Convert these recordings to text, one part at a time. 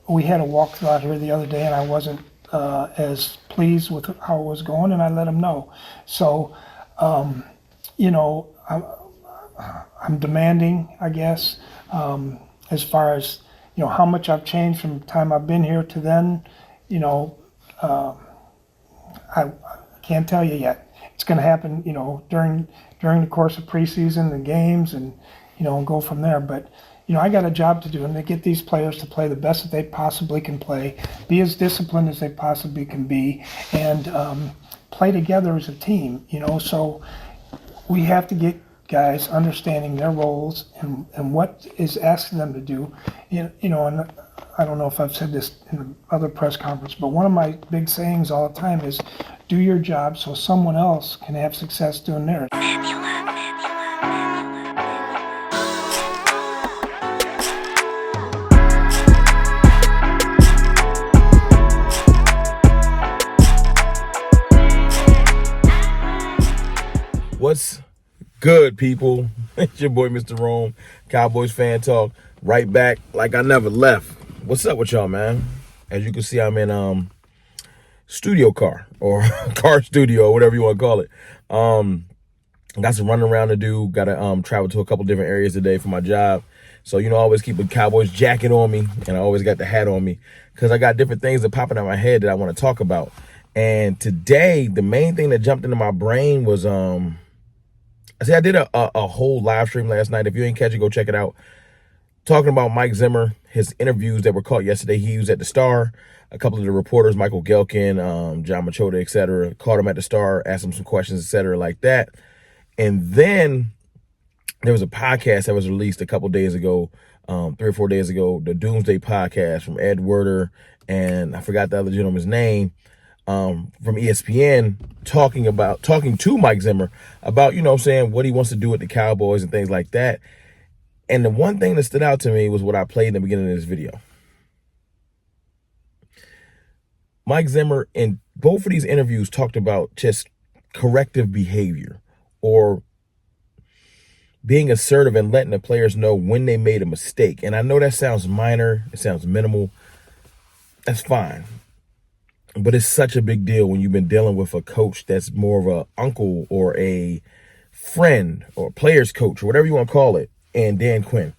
we had a walkthrough out here the other day, and I wasn't as pleased with how it was going, and I let him know. So, you know, I'm demanding, I guess, as far as, you know, how much I've changed from the time I've been here to then. You know, I can't tell you yet. It's going to happen, you know, during the course of preseason, the games, and, you know, and go from there. But, you know, I got a job to do, and to get these players to play the best that they possibly can play, be as disciplined as they possibly can be, and play together as a team, you know. So we have to get guys understanding their roles and what is asking them to do. You know, and I don't know if I've said this in other press conference, but one of my big sayings all the time is, do your job so someone else can have success doing theirs. What's good, people? It's your boy, Mr. Rome, Cowboys Fan Talk, right back like I never left. What's up with y'all, man? As you can see, I'm in studio car or car studio, or whatever you want to call it. Got some running around to do. Got to travel to a couple different areas today for my job. So, you know, I always keep a Cowboys jacket on me, and I always got the hat on me because I got different things that popping out my head that I want to talk about. And today, the main thing that jumped into my brain was I did a whole live stream last night. If you ain't catch it, go check it out. Talking about Mike Zimmer, his interviews that were caught yesterday. He was at the Star. A couple of the reporters, Michael Gelkin, John Machota, et cetera, caught him at the Star, asked him some questions, et cetera, like that. And then there was a podcast that was released a couple days ago, 3 or 4 days ago, the Doomsday Podcast from Ed Werder, and I forgot the other gentleman's name, from ESPN, talking to Mike Zimmer about, you know what I'm saying, what he wants to do with the Cowboys and things like that. And the one thing that stood out to me was what I played in the beginning of this video. Mike Zimmer in both of these interviews talked about just corrective behavior or being assertive and letting the players know when they made a mistake. And I know that sounds minor, it sounds minimal. That's fine. But it's such a big deal when you've been dealing with a coach that's more of a uncle or a friend or player's coach or whatever you want to call it, and Dan Quinn.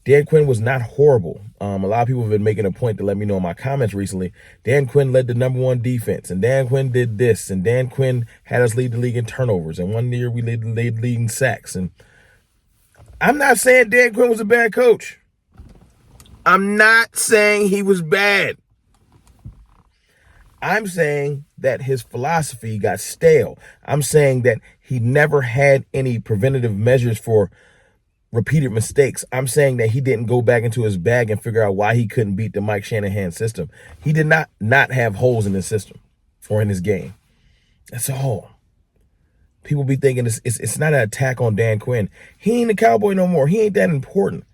Dan Quinn was not horrible. A lot of people have been making a point to let me know in my comments recently. Dan Quinn led the #1 defense, and Dan Quinn did this, and Dan Quinn had us lead the league in turnovers, and one year we led the league in sacks. And I'm not saying Dan Quinn was a bad coach. I'm not saying he was bad. I'm saying that his philosophy got stale. I'm saying that he never had any preventative measures for repeated mistakes. I'm saying that he didn't go back into his bag and figure out why he couldn't beat the Mike Shanahan system. He did not have holes in his system or in his game. That's all. People be thinking it's not an attack on Dan Quinn. He ain't a Cowboy no more. He ain't that important.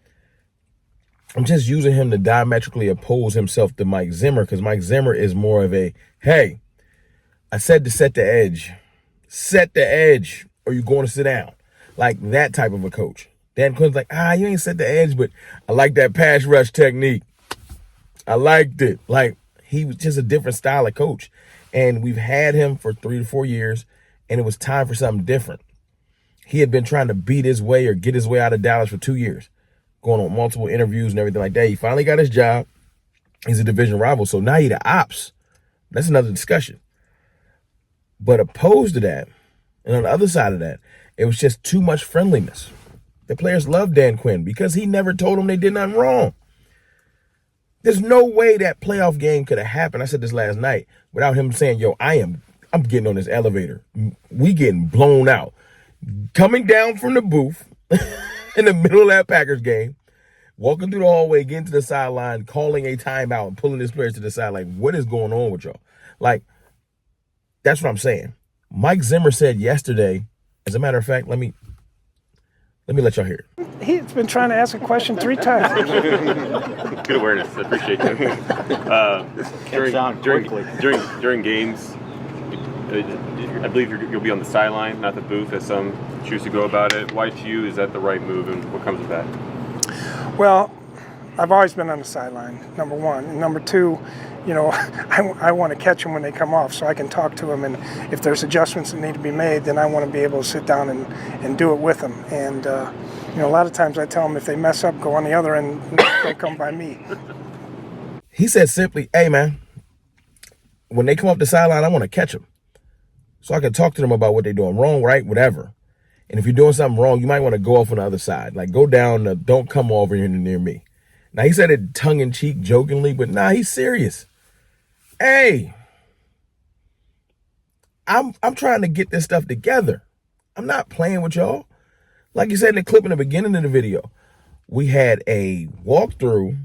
I'm just using him to diametrically oppose himself to Mike Zimmer, because Mike Zimmer is more of a, hey, I said to set the edge. Set the edge, or you're going to sit down. Like that type of a coach. Dan Quinn's like, you ain't set the edge, but I like that pass rush technique. I liked it. Like, he was just a different style of coach. And we've had him for 3 to 4 years, and it was time for something different. He had been trying to beat his way or get his way out of Dallas for 2 years. Going on multiple interviews and everything like that. He finally got his job. He's a division rival, so now he's the ops. That's another discussion. But opposed to that, and on the other side of that, it was just too much friendliness. The players loved Dan Quinn because he never told them they did nothing wrong. There's no way that playoff game could have happened, I said this last night, without him saying, yo, I'm getting on this elevator. We getting blown out. Coming down from the booth in the middle of that Packers game, walking through the hallway, getting to the sideline, calling a timeout, and pulling his players to the side. Like, what is going on with y'all? Like, that's what I'm saying. Mike Zimmer said yesterday, as a matter of fact, let me let y'all hear it. He's been trying to ask a question 3 times. Good awareness. I appreciate that. During games, I believe you'll be on the sideline, not the booth, as some choose to go about it. Why to you is that the right move, and what comes with that? Well, I've always been on the sideline, number one. And number two, you know, I want to catch them when they come off so I can talk to them. And if there's adjustments that need to be made, then I want to be able to sit down and do it with them. And, you know, a lot of times I tell them if they mess up, go on the other end, don't come by me. He said simply, hey, man, when they come off the sideline, I want to catch them so I can talk to them about what they're doing wrong, right, whatever. And if you're doing something wrong, you might want to go off on the other side. Like, go down, don't come over here near me. Now, he said it tongue-in-cheek, jokingly, but nah, he's serious. Hey, I'm trying to get this stuff together. I'm not playing with y'all. Like you said in the clip in the beginning of the video, we had a walkthrough.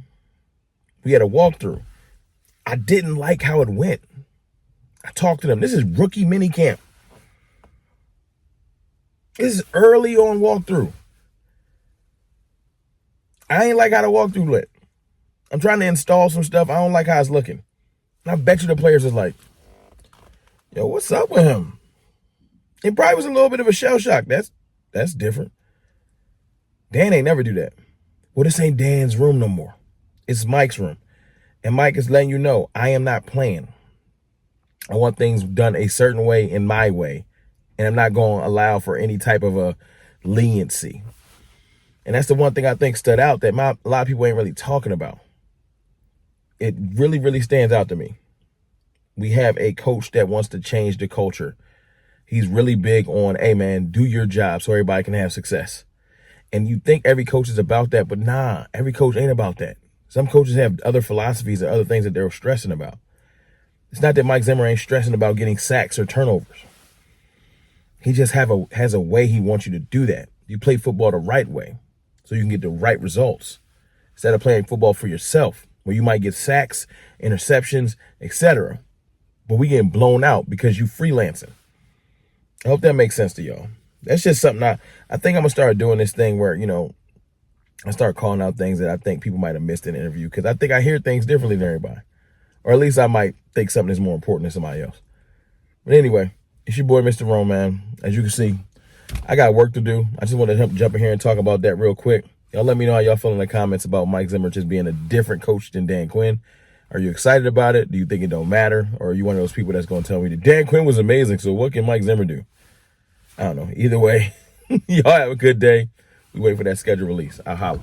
I didn't like how it went. I talked to them. This is rookie mini camp. This is early on walkthrough. I ain't like how the walkthrough went. I'm trying to install some stuff. I don't like how it's looking. And I bet you the players is like, yo, what's up with him? It probably was a little bit of a shell shock. That's different. Dan ain't never do that. Well, this ain't Dan's room no more. It's Mike's room. And Mike is letting you know, I am not playing. I want things done a certain way in my way. And I'm not going to allow for any type of a leniency. And that's the one thing I think stood out that a lot of people ain't really talking about. It really, really stands out to me. We have a coach that wants to change the culture. He's really big on, hey, man, do your job so everybody can have success. And you think every coach is about that, but nah, every coach ain't about that. Some coaches have other philosophies or other things that they're stressing about. It's not that Mike Zimmer ain't stressing about getting sacks or turnovers. He just has a way he wants you to do that. You play football the right way so you can get the right results instead of playing football for yourself where you might get sacks, interceptions, etc. But we getting blown out because you freelancing. I hope that makes sense to y'all. That's just something I think I'm going to start doing this thing where, you know, I start calling out things that I think people might have missed in the interview because I think I hear things differently than everybody. Or at least I might think something is more important than somebody else. But anyway, it's your boy, Mr. Rome, man. As you can see, I got work to do. I just want to jump in here and talk about that real quick. Y'all let me know how y'all feel in the comments about Mike Zimmer just being a different coach than Dan Quinn. Are you excited about it? Do you think it don't matter? Or are you one of those people that's going to tell me that Dan Quinn was amazing, so what can Mike Zimmer do? I don't know. Either way, y'all have a good day. We wait for that schedule release. I'll holler.